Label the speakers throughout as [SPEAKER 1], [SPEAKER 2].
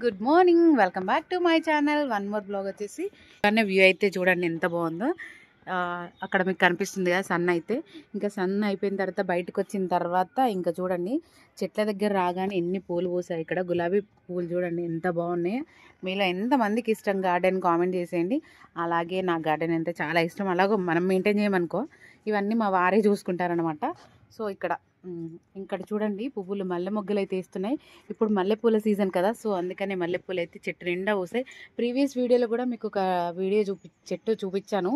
[SPEAKER 1] Good morning, welcome back to my channel. One more blog వచ్చేసి view అయితే చూడండి ఎంత బాగుందో. అక్కడ మీకు కనిపిస్తుంది కదా సన్ అయితే. ఇంకా సన్ అయిపోయిన తర్వాత బయటకు వచ్చిన తర్వాత ఇంకా చూడండి చెట్ల దగ్గర రాగానే ఎన్ని పూలు పూసాయి. ఇక్కడ గులాబీ పూలు చూడండి ఎంత బాగున్నాయి. మీలో ఎంతమందికి ఇష్టం గార్డెన్ కామెంట్ చేసేయండి. అలాగే నా గార్డెన్ అంటే చాలా ఇష్టం. అలాగే మనం మెయింటైన్ చేయమనుకో ఇవన్నీ మా వారే చూసుకుంటారనమాట. సో ఇక్కడ చూడండి పువ్వులు మల్లె మొగ్గలు అయితే వేస్తున్నాయి. ఇప్పుడు మల్లెపూల సీజన్ కదా, సో అందుకనే మల్లెపూలు అయితే చెట్టు నిండా పూసాయి. ప్రీవియస్ వీడియోలో కూడా మీకు ఒక వీడియో చెట్టు చూపించాను.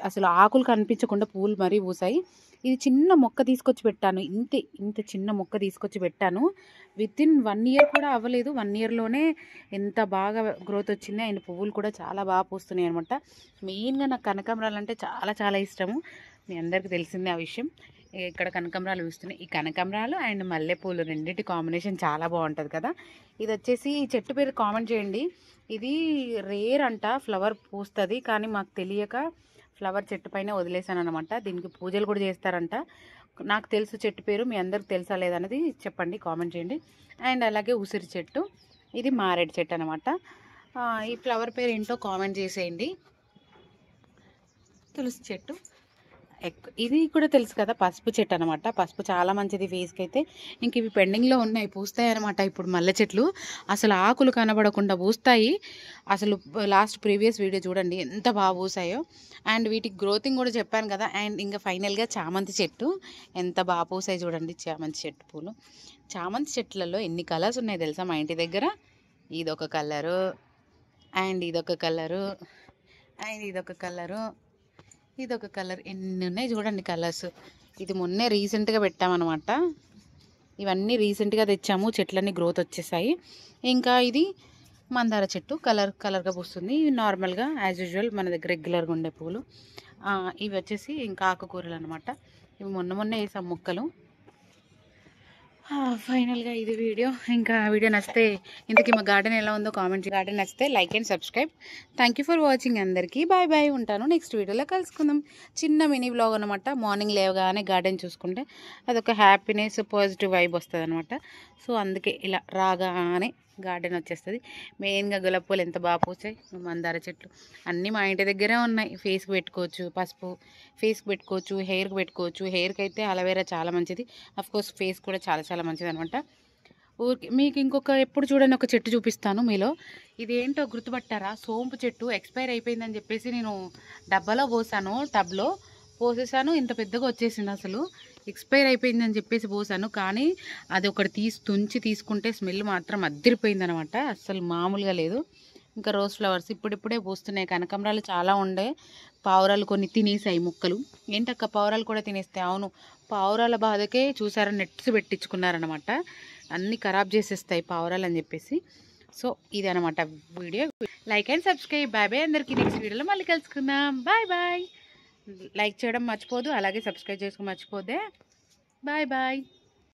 [SPEAKER 1] అసలు ఆకులు కనిపించకుండా పూలు మరీ పూసాయి. ఇది చిన్న మొక్క తీసుకొచ్చి పెట్టాను. ఇంత చిన్న మొక్క తీసుకొచ్చి పెట్టాను. వితిన్ 1 ఇయర్ కూడా అవ్వలేదు. 1 ఇయర్లోనే ఎంత బాగా గ్రోత్ వచ్చింది. అండ్ పువ్వులు కూడా చాలా బాగా పూస్తున్నాయి అనమాట. మెయిన్గా నాకు కనకాంబరాలు అంటే చాలా చాలా ఇష్టము. మీ అందరికీ తెలిసిందే ఆ విషయం. ఇక్కడ కనకాంబరాలు పూస్తున్నాయి. ఈ కనకాంబరాలు అండ్ మల్లెపూలు రెండింటి కాంబినేషన్ చాలా బాగుంటుంది కదా. ఇది వచ్చేసి ఈ చెట్టు పేరు కామెంట్ చేయండి. ఇది రేర్ అంట, ఫ్లవర్ పూస్తుంది. కానీ మాకు తెలియక ఫ్లవర్ చెట్టు పైన వదిలేసాను అనమాట. దీనికి పూజలు కూడా చేస్తారంట. నాకు తెలుసు చెట్టు పేరు, మీ అందరికి తెలుసా లేదనేది చెప్పండి, కామెంట్ చేయండి. అండ్ అలాగే ఉసిరి చెట్టు, ఇది మారేడు చెట్టు అనమాట. ఈ ఫ్లవర్ పేరు ఏంటో కామెంట్ చేసేయండి. తులసి చెట్టు, ఇది కూడా తెలుసు కదా, పసుపు చెట్టు అనమాట. పసుపు చాలా మంచిది ఫేస్కి అయితే. ఇంక ఇవి పెండింగ్లో ఉన్నాయి, పూస్తాయి అనమాట. ఇప్పుడు మల్లె చెట్లు అసలు ఆకులు కనబడకుండా పూస్తాయి. అసలు లాస్ట్ ప్రీవియస్ వీడియో చూడండి ఎంత బాగా పూసాయో. అండ్ వీటికి గ్రోతింగ్ కూడా చెప్పాను కదా. అండ్ ఇంకా ఫైనల్గా చామంతి చెట్టు ఎంత బాగా పూసాయి చూడండి. చామంతి చెట్టు పూలు, చామంతి చెట్లలో ఎన్ని కలర్స్ ఉన్నాయి తెలుసా మా ఇంటి దగ్గర. ఇదొక కలరు, అండ్ ఇదొక కలరు, అండ్ ఇదొక కలరు, ఇదొక కలర్. ఎన్ని ఉన్నాయి చూడండి కలర్స్. ఇది మొన్నే రీసెంట్గా పెట్టామన్నమాట. ఇవన్నీ రీసెంట్గా తెచ్చాము, చెట్లన్నీ గ్రోత్ వచ్చేసాయి. ఇంకా ఇది మందార చెట్టు కలర్గా పూస్తుంది. ఇవి నార్మల్గా యాజ్ యూజువల్ మన దగ్గర రెగ్యులర్గా ఉండే పూలు. ఇవి వచ్చేసి ఇంకా ఆకుకూరలు అనమాట. ఇవి మొన్న వేసాం మొక్కలు. ఫైనల్గా ఇది వీడియో. ఇంకా వీడియో నచ్చితే, ఇంతకీ మా గార్డెన్ ఎలా ఉందో కామెంట్. గార్డెన్ నచ్చితే like and subscribe. Thank you for watching. అందరికీ బాయ్ బాయ్. ఉంటాను నెక్స్ట్ వీడియోలో కలుసుకుందాం. చిన్న మినీ వ్లాగ్ అనమాట. మార్నింగ్ లేవగానే గార్డెన్ చూసుకుంటే అదొక హ్యాపీనెస్, పాజిటివ్ వైబ్ వస్తుంది అనమాట. సో అందుకే ఇలా రాగానే గార్డెన్ వచ్చేస్తుంది. మెయిన్గా గులాబీ పూలు ఎంత బాగా పూసాయి. మందార చెట్లు అన్నీ మా ఇంటి దగ్గరే ఉన్నాయి. ఫేస్కి పెట్టుకోవచ్చు, పసుపు ఫేస్కి పెట్టుకోవచ్చు, హెయిర్కి పెట్టుకోవచ్చు. హెయిర్కి అయితే అలోవెరా చాలా మంచిది. అఫ్కోర్స్ ఫేస్ కూడా చాలా చాలా మంచిది అనమాట. ఊరికి మీకు ఇంకొక ఎప్పుడు చూడండి ఒక చెట్టు చూపిస్తాను. మీలో ఇదేంటో గుర్తుపట్టారా? సోంపు చెట్టు ఎక్స్పైర్ అయిపోయిందని చెప్పేసి నేను డబ్బాలో పోసాను, టబ్లో పోసేసాను. ఇంత పెద్దగా వచ్చేసింది. అసలు ఎక్స్పైర్ అయిపోయిందని చెప్పేసి పోసాను, కానీ అది ఒకటి తుంచి తీసుకుంటే స్మెల్ మాత్రం అద్దరిపోయిందనమాట. అస్సలు మామూలుగా లేదు. ఇంకా రోజ్ ఫ్లవర్స్ ఇప్పుడిప్పుడే పూస్తున్నాయి. కనకాంబరాలు చాలా ఉండే, పావురాలు కొన్ని తినేసాయి ముక్కలు. ఏంటక్క పావురాలు కూడా తినేస్తాయి? అవును, పావురాల బాధకే చూసారా నెట్స్ పెట్టించుకున్నారనమాట. అన్నీ ఖరాబ్ చేసేస్తాయి పావురాలు అని చెప్పేసి. సో ఇది అనమాట video. Like and subscribe. Bye bye అందరికీ. నెక్స్ట్ వీడియోలో మళ్ళీ కలుసుకుందాం. Bye bye. లైక్ చేయడం మర్చిపోదు, అలాగే సబ్స్క్రైబ్ చేసుకోవడం మర్చిపోదే. Bye bye.